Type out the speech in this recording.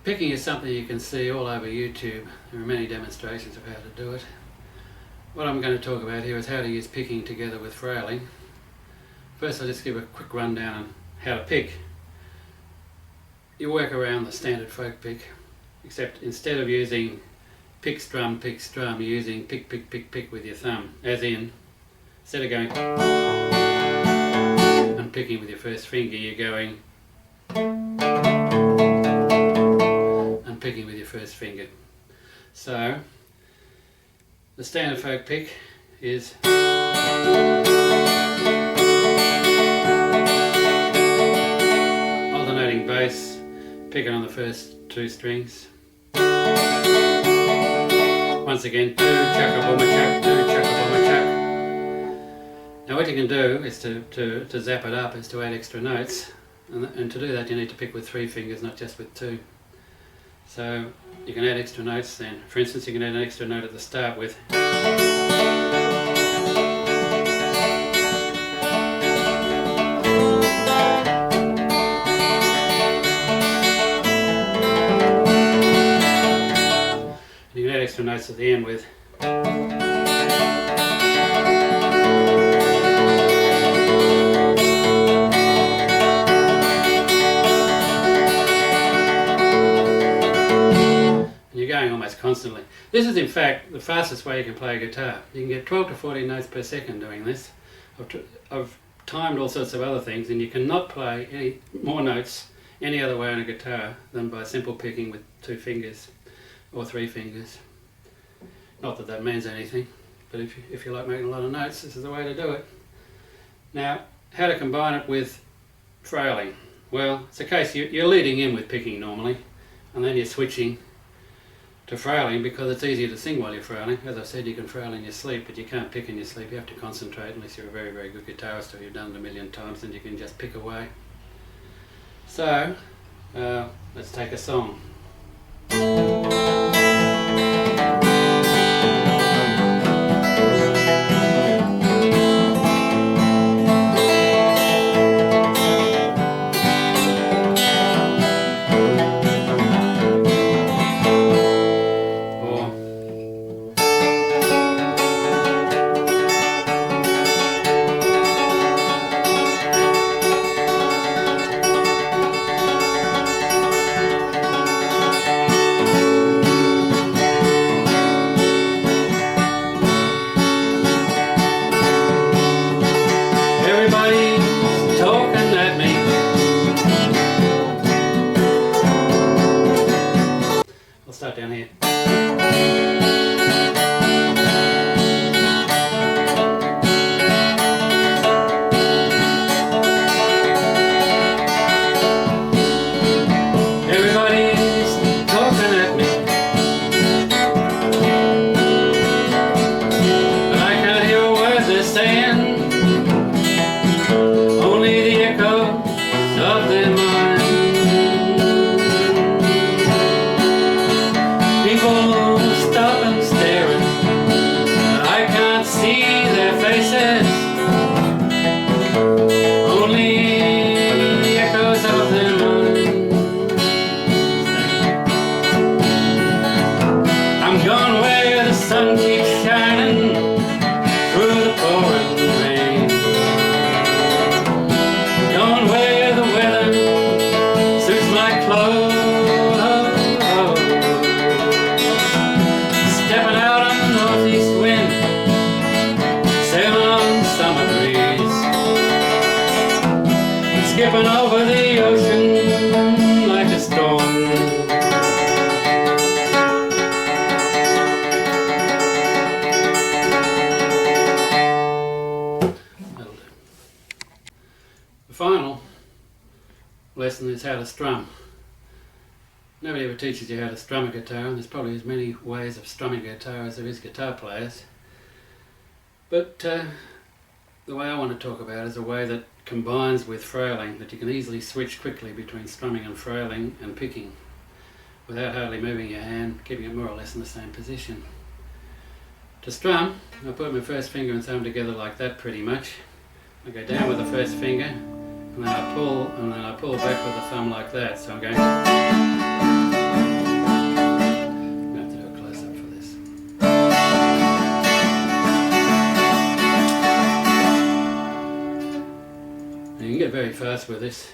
Picking is something you can see all over YouTube. There are many demonstrations of how to do it. What I'm going to talk about here is how to use picking together with frailing. First, I'll just give a quick rundown on how to pick. You work around the standard folk pick, except instead of using pick, strum, you're using pick, pick, pick, pick with your thumb. As in, instead of going and picking with your first finger, you're going and picking with your first finger. So, the standard folk pick is alternating bass, picking on the first two strings. Once again, two chaka-boom-a-chak, two chaka-boom-a-chak. Now what you can do is to zap it up, is to add extra notes, and to do that you need to pick with three fingers, not just with two. So you can add extra notes then. For instance, you can add an extra note at the start with extra notes at the end with and you're going almost constantly. This is in fact the fastest way you can play a guitar. You can get 12 to 14 notes per second doing this. I've timed all sorts of other things, and you cannot play any more notes any other way on a guitar than by simple picking with two fingers or three fingers. Not that that means anything, but if you like making a lot of notes, this is the way to do it. Now, how to combine it with frailing? Well, it's a case you're leading in with picking normally, and then you're switching to frailing because it's easier to sing while you're frailing. As I said, you can frail in your sleep, but you can't pick in your sleep. You have to concentrate unless you're a very, very good guitarist, or you've done it a million times, then you can just pick away. So, let's take a song. Start down here. Everybody's talking at me, but I can't hear a word they're saying. Only the echo of their mind. Stop and staring, but I can't see their faces. Only the echoes of their mind. I'm gone where the sun keeps shining through the pouring rain. Gone where the weather suits my clothes. Stepping out on the northeast wind, sailing on the summer breeze, skipping over the ocean like a storm. That'll do. The final lesson is how to strum. Nobody ever teaches you how to strum a guitar, and there's probably as many ways of strumming a guitar as there is guitar players. But the way I want to talk about is a way that combines with frailing, that you can easily switch quickly between strumming and frailing and picking without hardly moving your hand, keeping it more or less in the same position. To strum, I put my first finger and thumb together like that pretty much. I go down with the first finger, and then I pull back with the thumb like that. So I'm going You can get very fast with this.